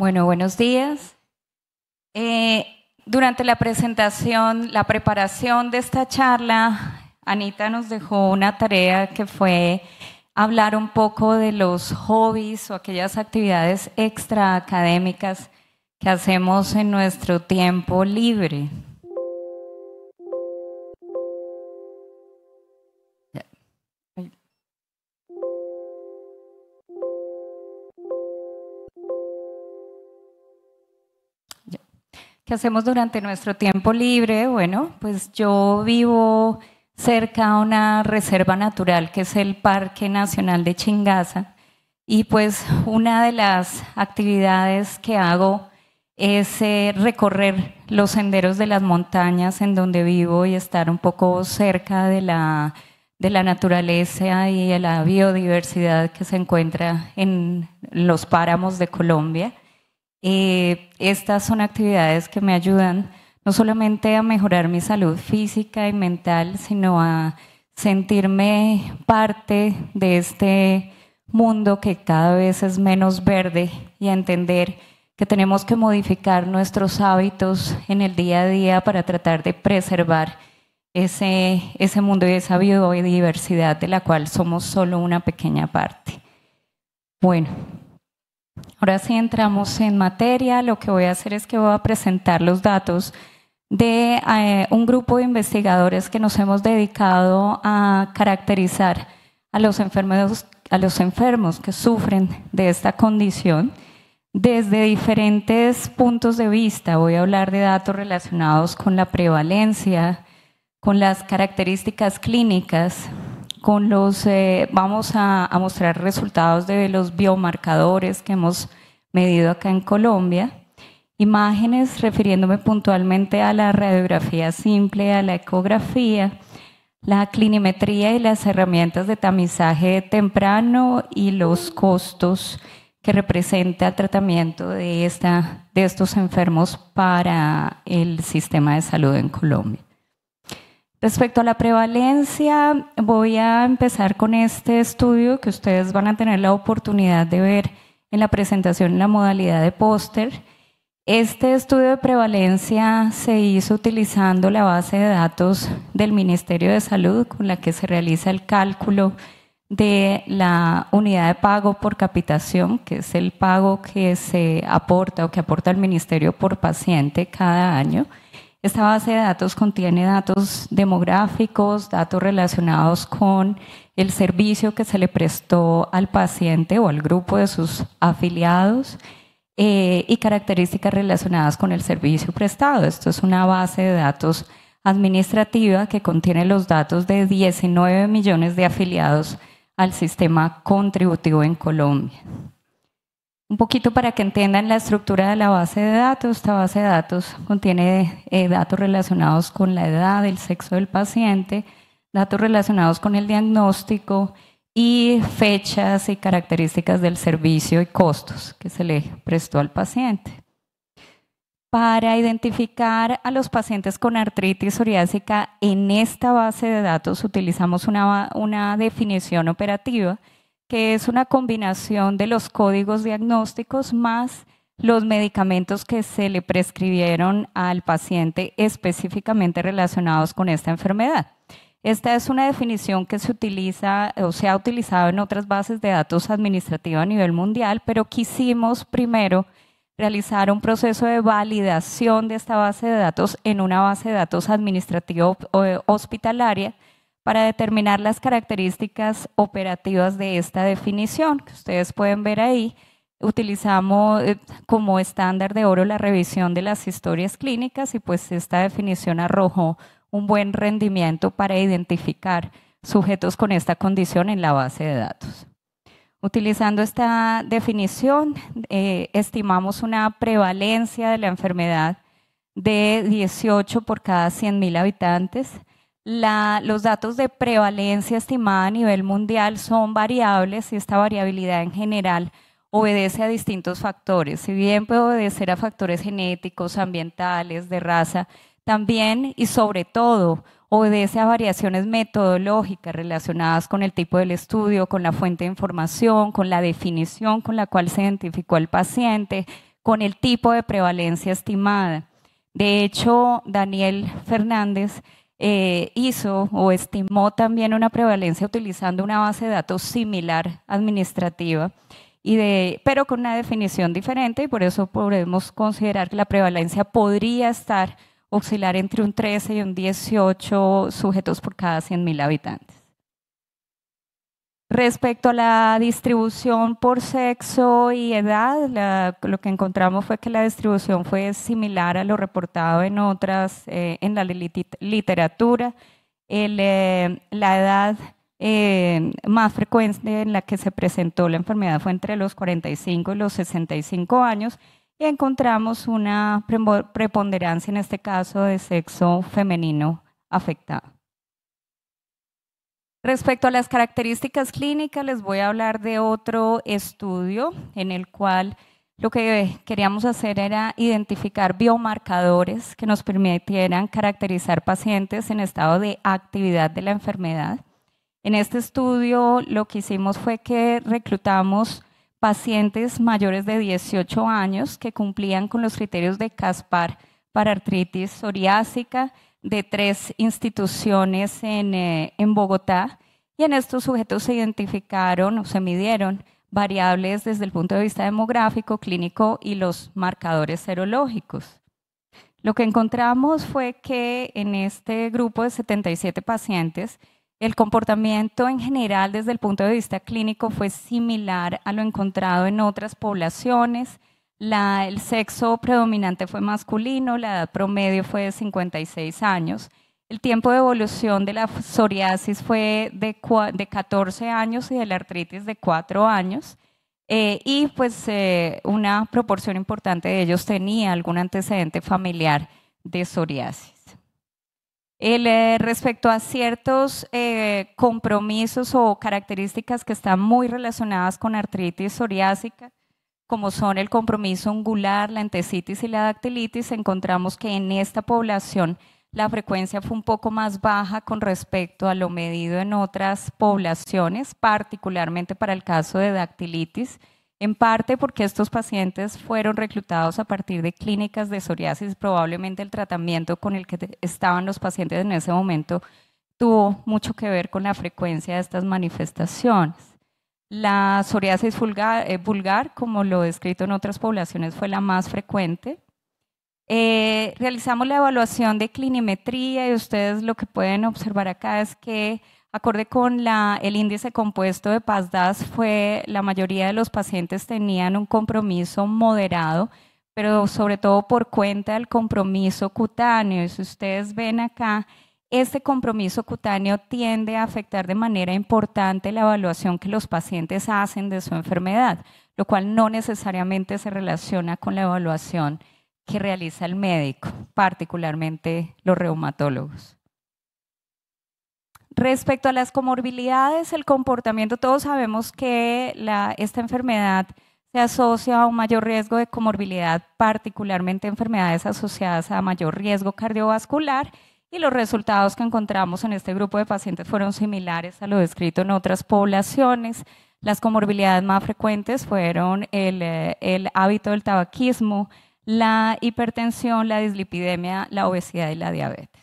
Bueno, buenos días. Durante la presentación, la preparación de esta charla, Anita nos dejó una tarea que fue hablar un poco de los hobbies o aquellas actividades extraacadémicas que hacemos en nuestro tiempo libre. ¿Qué hacemos durante nuestro tiempo libre? Bueno, pues yo vivo cerca a una reserva natural que es el Parque Nacional de Chingaza y pues una de las actividades que hago es recorrer los senderos de las montañas en donde vivo y estar un poco cerca de la naturaleza y de la biodiversidad que se encuentra en los páramos de Colombia. Estas son actividades que me ayudan no solamente a mejorar mi salud física y mental, sino a sentirme parte de este mundo que cada vez es menos verde y a entender que tenemos que modificar nuestros hábitos en el día a día para tratar de preservar ese mundo y esa biodiversidad de la cual somos solo una pequeña parte. Bueno. Ahora sí entramos en materia. Lo que voy a hacer es que voy a presentar los datos de un grupo de investigadores que nos hemos dedicado a caracterizar a los enfermos que sufren de esta condición desde diferentes puntos de vista. Voy a hablar de datos relacionados con la prevalencia, con las características clínicas, vamos a mostrar resultados de los biomarcadores que hemos medido acá en Colombia, imágenes refiriéndome puntualmente a la radiografía simple, a la ecografía, la clinimetría y las herramientas de tamizaje temprano y los costos que representa el tratamiento de estos enfermos para el sistema de salud en Colombia. Respecto a la prevalencia, voy a empezar con este estudio que ustedes van a tener la oportunidad de ver en la presentación en la modalidad de póster. Este estudio de prevalencia se hizo utilizando la base de datos del Ministerio de Salud con la que se realiza el cálculo de la unidad de pago por capitación, que es el pago que se aporta o que aporta el Ministerio por paciente cada año. Esta base de datos contiene datos demográficos, datos relacionados con el servicio que se le prestó al paciente o al grupo de sus afiliados y características relacionadas con el servicio prestado. Esto es una base de datos administrativa que contiene los datos de 19 millones de afiliados al sistema contributivo en Colombia. Un poquito para que entiendan la estructura de la base de datos. Esta base de datos contiene datos relacionados con la edad, el sexo del paciente, datos relacionados con el diagnóstico y fechas y características del servicio y costos que se le prestó al paciente. Para identificar a los pacientes con artritis psoriásica, en esta base de datos utilizamos una definición operativa que es una combinación de los códigos diagnósticos más los medicamentos que se le prescribieron al paciente específicamente relacionados con esta enfermedad. Esta es una definición que se utiliza o se ha utilizado en otras bases de datos administrativas a nivel mundial, pero quisimos primero realizar un proceso de validación de esta base de datos en una base de datos administrativa hospitalaria para determinar las características operativas de esta definición, que ustedes pueden ver ahí. Utilizamos como estándar de oro la revisión de las historias clínicas y pues esta definición arrojó un buen rendimiento para identificar sujetos con esta condición en la base de datos. Utilizando esta definición, estimamos una prevalencia de la enfermedad de 18 por cada 100.000 habitantes. Los datos de prevalencia estimada a nivel mundial son variables y esta variabilidad en general obedece a distintos factores. Si bien puede obedecer a factores genéticos, ambientales, de raza, también y sobre todo obedece a variaciones metodológicas relacionadas con el tipo del estudio, con la fuente de información, con la definición con la cual se identificó al paciente, con el tipo de prevalencia estimada. De hecho, Daniel Fernández hizo o estimó también una prevalencia utilizando una base de datos similar administrativa, pero con una definición diferente, y por eso podemos considerar que la prevalencia podría estar oscilar entre un 13 y un 18 sujetos por cada 100.000 habitantes. Respecto a la distribución por sexo y edad, lo que encontramos fue que la distribución fue similar a lo reportado en en la literatura. La edad más frecuente en la que se presentó la enfermedad fue entre los 45 y los 65 años, y encontramos una preponderancia en este caso de sexo femenino afectado. Respecto a las características clínicas, les voy a hablar de otro estudio en el cual lo que queríamos hacer era identificar biomarcadores que nos permitieran caracterizar pacientes en estado de actividad de la enfermedad. En este estudio lo que hicimos fue que reclutamos pacientes mayores de 18 años que cumplían con los criterios de CASPAR para artritis psoriásica de 3 instituciones en Bogotá, y en estos sujetos se identificaron o se midieron variables desde el punto de vista demográfico, clínico y los marcadores serológicos. Lo que encontramos fue que en este grupo de 77 pacientes, el comportamiento en general desde el punto de vista clínico fue similar a lo encontrado en otras poblaciones. El sexo predominante fue masculino, la edad promedio fue de 56 años. El tiempo de evolución de la psoriasis fue de 14 años y de la artritis de 4 años. Y pues una proporción importante de ellos tenía algún antecedente familiar de psoriasis. Respecto a ciertos compromisos o características que están muy relacionadas con artritis psoriásica, como son el compromiso ungular, la entesitis y la dactilitis, encontramos que en esta población la frecuencia fue un poco más baja con respecto a lo medido en otras poblaciones, particularmente para el caso de dactilitis, en parte porque estos pacientes fueron reclutados a partir de clínicas de psoriasis. Probablemente el tratamiento con el que estaban los pacientes en ese momento tuvo mucho que ver con la frecuencia de estas manifestaciones. La psoriasis vulgar, como lo descrito en otras poblaciones, fue la más frecuente. Realizamos la evaluación de clinimetría, y ustedes lo que pueden observar acá es que, acorde con el índice compuesto de PASDAS, la mayoría de los pacientes tenían un compromiso moderado, pero sobre todo por cuenta del compromiso cutáneo. Y si ustedes ven acá, este compromiso cutáneo tiende a afectar de manera importante la evaluación que los pacientes hacen de su enfermedad, lo cual no necesariamente se relaciona con la evaluación que realiza el médico, particularmente los reumatólogos. Respecto a las comorbilidades, el comportamiento, todos sabemos que esta enfermedad se asocia a un mayor riesgo de comorbilidad, particularmente enfermedades asociadas a mayor riesgo cardiovascular, y los resultados que encontramos en este grupo de pacientes fueron similares a lo descrito en otras poblaciones. Las comorbilidades más frecuentes fueron el hábito del tabaquismo, la hipertensión, la dislipidemia, la obesidad y la diabetes.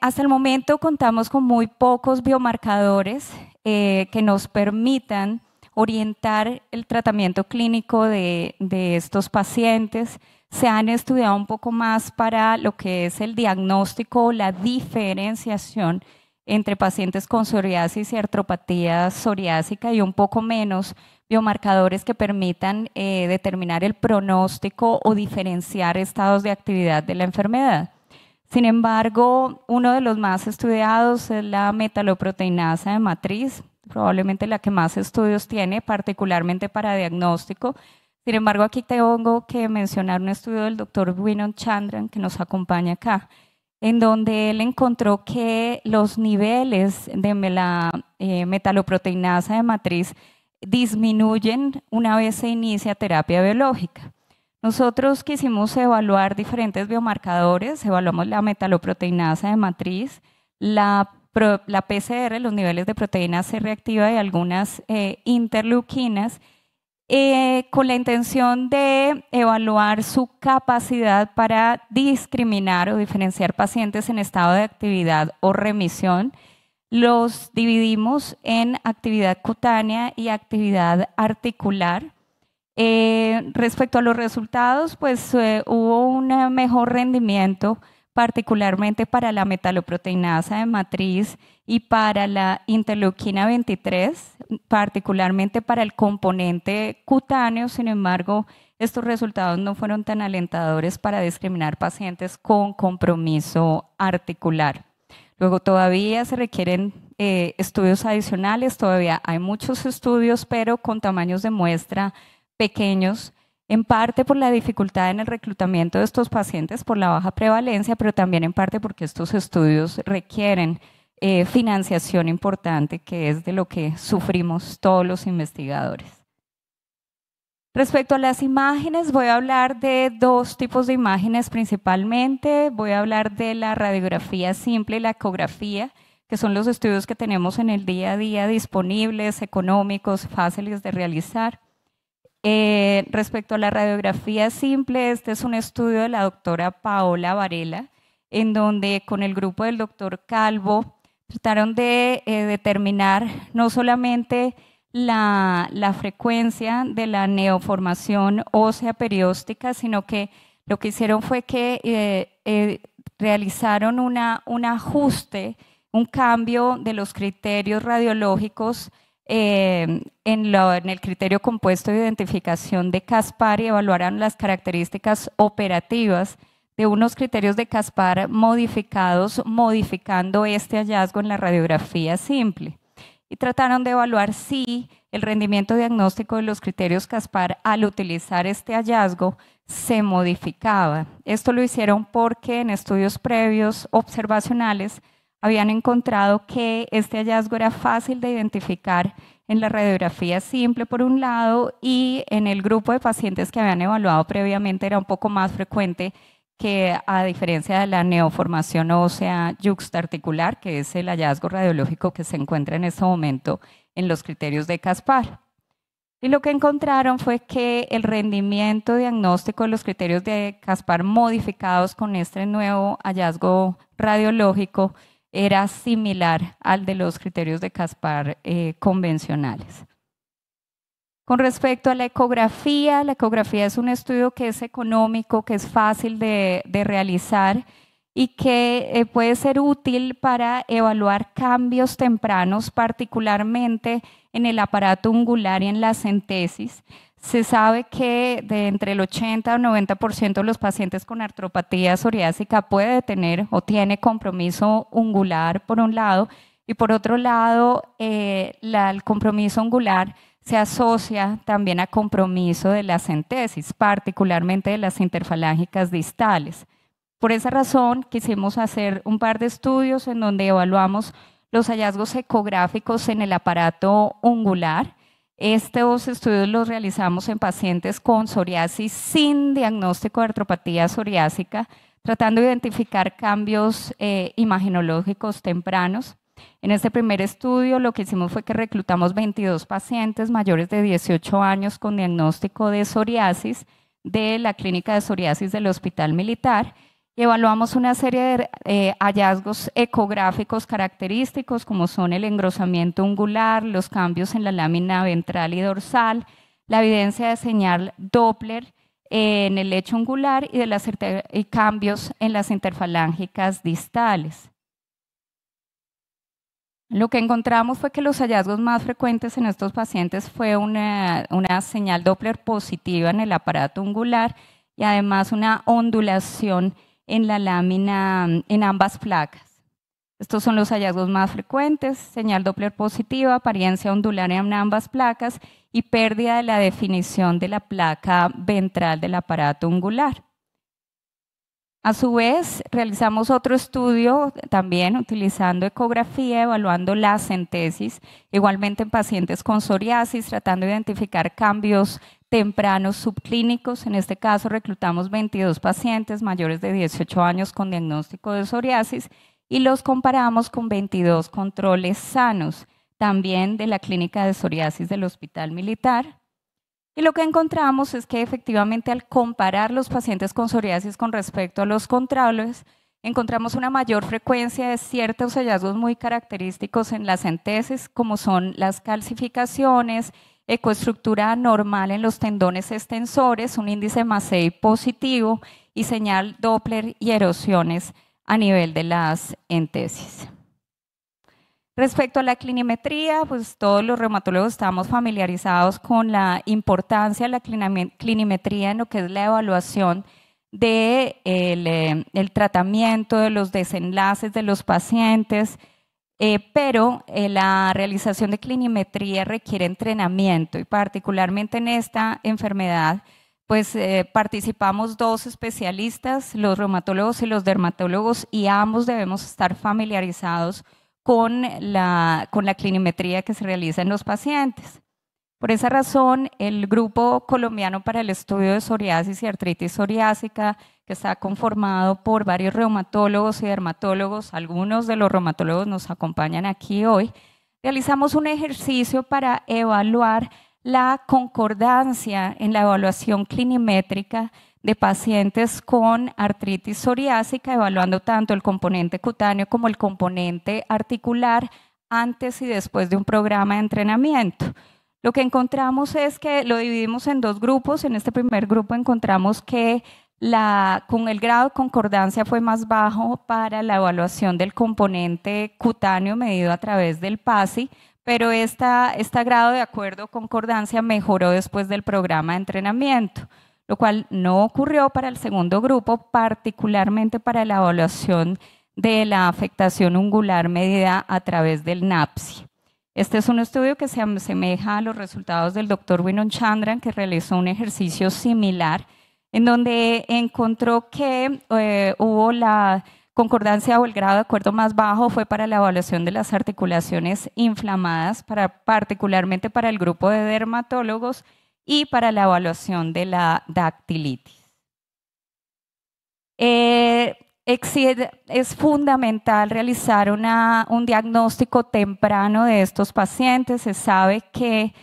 Hasta el momento contamos con muy pocos biomarcadores que nos permitan orientar el tratamiento clínico de estos pacientes. Se han estudiado un poco más para lo que es el diagnóstico o la diferenciación entre pacientes con psoriasis y artropatía psoriásica, y un poco menos biomarcadores que permitan determinar el pronóstico o diferenciar estados de actividad de la enfermedad. Sin embargo, uno de los más estudiados es la metaloproteinasa de matriz, probablemente la que más estudios tiene, particularmente para diagnóstico. Sin embargo, aquí tengo que mencionar un estudio del doctor Vinod Chandran, que nos acompaña acá, en donde él encontró que los niveles de la metaloproteinasa de matriz disminuyen una vez se inicia terapia biológica. Nosotros quisimos evaluar diferentes biomarcadores, evaluamos la metaloproteinasa de matriz, la PCR, los niveles de proteína C reactiva y algunas interleuquinas. con la intención de evaluar su capacidad para discriminar o diferenciar pacientes en estado de actividad o remisión. Los dividimos en actividad cutánea y actividad articular. Respecto a los resultados, pues hubo un mejor rendimiento, particularmente para la metaloproteinasa de matriz y para la interleuquina 23, particularmente para el componente cutáneo. Sin embargo, estos resultados no fueron tan alentadores para discriminar pacientes con compromiso articular. Luego todavía se requieren estudios adicionales, todavía hay muchos estudios, pero con tamaños de muestra pequeños, en parte por la dificultad en el reclutamiento de estos pacientes, por la baja prevalencia, pero también en parte porque estos estudios requieren financiación importante, que es de lo que sufrimos todos los investigadores. Respecto a las imágenes, voy a hablar de dos tipos de imágenes principalmente. Voy a hablar de la radiografía simple y la ecografía, que son los estudios que tenemos en el día a día disponibles, económicos, fáciles de realizar. Respecto a la radiografía simple, este es un estudio de la doctora Paola Varela, en donde con el grupo del doctor Calvo trataron de determinar no solamente la frecuencia de la neoformación ósea perióstica, sino que lo que hicieron fue que realizaron un ajuste, un cambio de los criterios radiológicos en el criterio compuesto de identificación de Caspar y evaluaron las características operativas de unos criterios de Caspar modificados, modificando este hallazgo en la radiografía simple. Y trataron de evaluar si el rendimiento diagnóstico de los criterios Caspar al utilizar este hallazgo se modificaba. Esto lo hicieron porque en estudios previos observacionales habían encontrado que este hallazgo era fácil de identificar en la radiografía simple por un lado, y en el grupo de pacientes que habían evaluado previamente era un poco más frecuente, que a diferencia de la neoformación ósea yuxtaarticular, que es el hallazgo radiológico que se encuentra en este momento en los criterios de Caspar. Y lo que encontraron fue que el rendimiento diagnóstico de los criterios de Caspar modificados con este nuevo hallazgo radiológico era similar al de los criterios de Caspar convencionales. Con respecto a la ecografía es un estudio que es económico, que es fácil de realizar y que puede ser útil para evaluar cambios tempranos, particularmente en el aparato ungular y en la centesis. Se sabe que de entre el 80 o 90% de los pacientes con artropatía psoriásica puede tener o tiene compromiso ungular por un lado, y por otro lado el compromiso ungular se asocia también a compromiso de la centesis, particularmente de las interfalángicas distales. Por esa razón quisimos hacer un par de estudios en donde evaluamos los hallazgos ecográficos en el aparato ungular. Estos estudios los realizamos en pacientes con psoriasis sin diagnóstico de artropatía psoriásica, tratando de identificar cambios imagenológicos tempranos. En este primer estudio lo que hicimos fue que reclutamos 22 pacientes mayores de 18 años con diagnóstico de psoriasis de la clínica de psoriasis del Hospital Militar y evaluamos una serie de hallazgos ecográficos característicos como son el engrosamiento ungular, los cambios en la lámina ventral y dorsal, la evidencia de señal Doppler en el lecho ungular y cambios en las interfalángicas distales. Lo que encontramos fue que los hallazgos más frecuentes en estos pacientes fue una señal Doppler positiva en el aparato ungular y además una ondulación en la lámina en ambas placas. Estos son los hallazgos más frecuentes: señal Doppler positiva, apariencia ondular en ambas placas y pérdida de la definición de la placa ventral del aparato ungular. A su vez, realizamos otro estudio también utilizando ecografía, evaluando la centesis, igualmente en pacientes con psoriasis, tratando de identificar cambios tempranos subclínicos. En este caso reclutamos 22 pacientes mayores de 18 años con diagnóstico de psoriasis y los comparamos con 22 controles sanos, también de la clínica de psoriasis del Hospital Militar. Y lo que encontramos es que efectivamente al comparar los pacientes con psoriasis con respecto a los controles, encontramos una mayor frecuencia de ciertos hallazgos muy característicos en las enteses, como son las calcificaciones, ecoestructura anormal en los tendones extensores, un índice Massey positivo y señal Doppler y erosiones a nivel de las entesis. Respecto a la clinimetría, pues todos los reumatólogos estamos familiarizados con la importancia de la clinimetría en lo que es la evaluación del el tratamiento, de los desenlaces de los pacientes, pero la realización de clinimetría requiere entrenamiento y particularmente en esta enfermedad, pues participamos dos especialistas, los reumatólogos y los dermatólogos, y ambos debemos estar familiarizados con la clinimetría que se realiza en los pacientes. Por esa razón, el Grupo Colombiano para el Estudio de Psoriasis y Artritis Psoriásica, que está conformado por varios reumatólogos y dermatólogos, algunos de los reumatólogos nos acompañan aquí hoy, realizamos un ejercicio para evaluar la concordancia en la evaluación clinimétrica de pacientes con artritis psoriásica, evaluando tanto el componente cutáneo como el componente articular antes y después de un programa de entrenamiento. Lo que encontramos es que lo dividimos en dos grupos. En este primer grupo encontramos que con el grado de concordancia fue más bajo para la evaluación del componente cutáneo medido a través del PASI, pero este grado de acuerdo concordancia mejoró después del programa de entrenamiento, lo cual no ocurrió para el segundo grupo, particularmente para la evaluación de la afectación ungular medida a través del NAPSI. Este es un estudio que se asemeja a los resultados del doctor Winon Chandran, que realizó un ejercicio similar, en donde encontró que hubo la concordancia o el grado de acuerdo más bajo fue para la evaluación de las articulaciones inflamadas, particularmente para el grupo de dermatólogos y para la evaluación de la dactilitis. Es fundamental realizar un diagnóstico temprano de estos pacientes. Se sabe que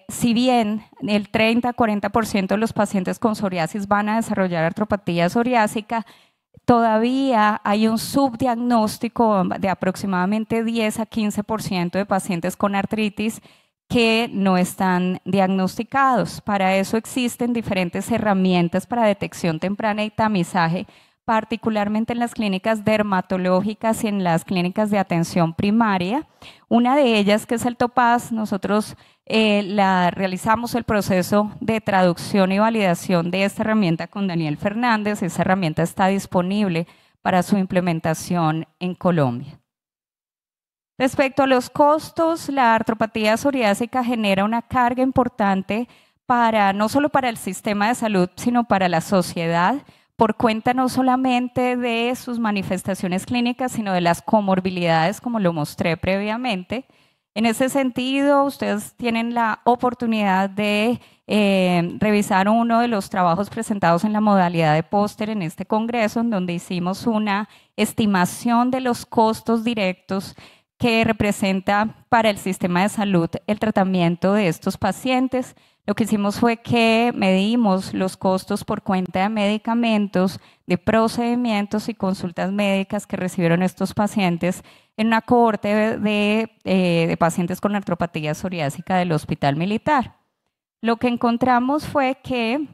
si bien el 30-40% de los pacientes con psoriasis van a desarrollar artropatía psoriásica, todavía hay un subdiagnóstico de aproximadamente 10 a 15% de pacientes con artritis que no están diagnosticados. Para eso existen diferentes herramientas para detección temprana y tamizaje, particularmente en las clínicas dermatológicas y en las clínicas de atención primaria. Una de ellas, que es el TOPAZ, nosotros realizamos el proceso de traducción y validación de esta herramienta con Daniel Fernández. Esa herramienta está disponible para su implementación en Colombia. Respecto a los costos, la artropatía psoriásica genera una carga importante no solo para el sistema de salud, sino para la sociedad, por cuenta no solamente de sus manifestaciones clínicas, sino de las comorbilidades, como lo mostré previamente. En ese sentido, ustedes tienen la oportunidad de revisar uno de los trabajos presentados en la modalidad de póster en este congreso, en donde hicimos una estimación de los costos directos que representa para el sistema de salud el tratamiento de estos pacientes. Lo que hicimos fue que medimos los costos por cuenta de medicamentos, de procedimientos y consultas médicas que recibieron estos pacientes en una cohorte de pacientes con artropatía psoriásica del Hospital Militar. Lo que encontramos fue que,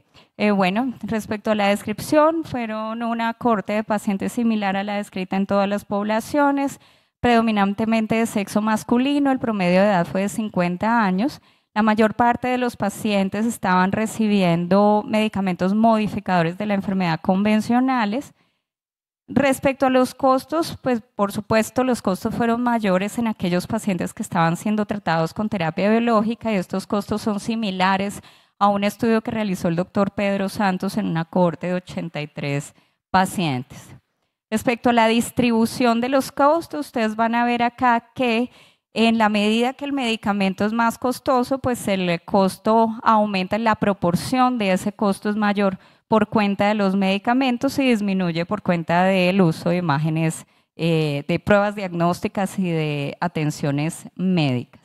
respecto a la descripción, fueron una cohorte de pacientes similar a la descrita en todas las poblaciones, predominantemente de sexo masculino. El promedio de edad fue de 50 años. La mayor parte de los pacientes estaban recibiendo medicamentos modificadores de la enfermedad convencionales. Respecto a los costos, pues por supuesto los costos fueron mayores en aquellos pacientes que estaban siendo tratados con terapia biológica, y estos costos son similares a un estudio que realizó el doctor Pedro Santos en una cohorte de 83 pacientes. Respecto a la distribución de los costos, ustedes van a ver acá que en la medida que el medicamento es más costoso, pues el costo aumenta, la proporción de ese costo es mayor por cuenta de los medicamentos y disminuye por cuenta del uso de imágenes, de pruebas diagnósticas y de atenciones médicas.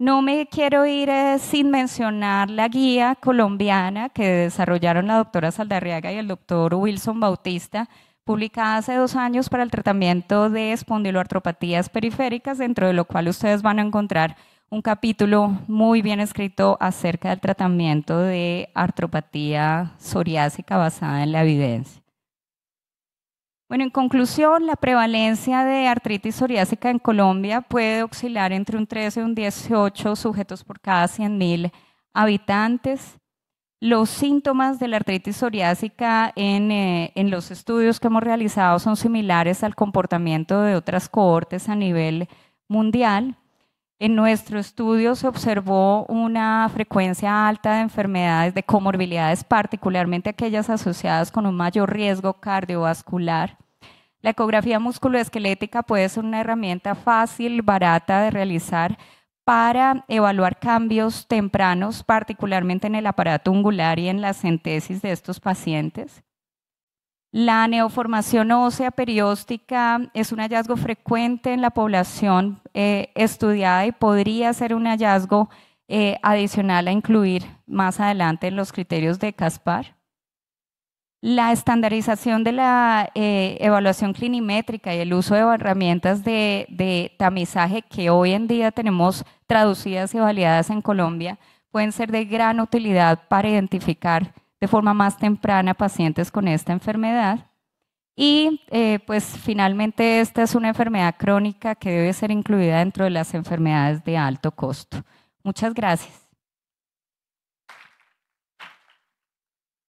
No me quiero ir sin mencionar la guía colombiana que desarrollaron la doctora Saldarriaga y el doctor Wilson Bautista, publicada hace 2 años para el tratamiento de espondiloartropatías periféricas, dentro de lo cual ustedes van a encontrar un capítulo muy bien escrito acerca del tratamiento de artropatía psoriásica basada en la evidencia. Bueno, en conclusión, la prevalencia de artritis psoriásica en Colombia puede oscilar entre un 13 y un 18 sujetos por cada 100.000 habitantes. Los síntomas de la artritis psoriásica en los estudios que hemos realizado son similares al comportamiento de otras cohortes a nivel mundial. En nuestro estudio se observó una frecuencia alta de enfermedades, de comorbilidades, particularmente aquellas asociadas con un mayor riesgo cardiovascular. La ecografía musculoesquelética puede ser una herramienta fácil, barata de realizar para evaluar cambios tempranos, particularmente en el aparato ungular y en la centesis de estos pacientes. La neoformación ósea perióstica es un hallazgo frecuente en la población estudiada y podría ser un hallazgo adicional a incluir más adelante en los criterios de Caspar. La estandarización de la evaluación clinimétrica y el uso de herramientas de tamizaje que hoy en día tenemos traducidas y validadas en Colombia pueden ser de gran utilidad para identificar de forma más temprana pacientes con esta enfermedad. Y pues finalmente esta es una enfermedad crónica que debe ser incluida dentro de las enfermedades de alto costo. Muchas gracias.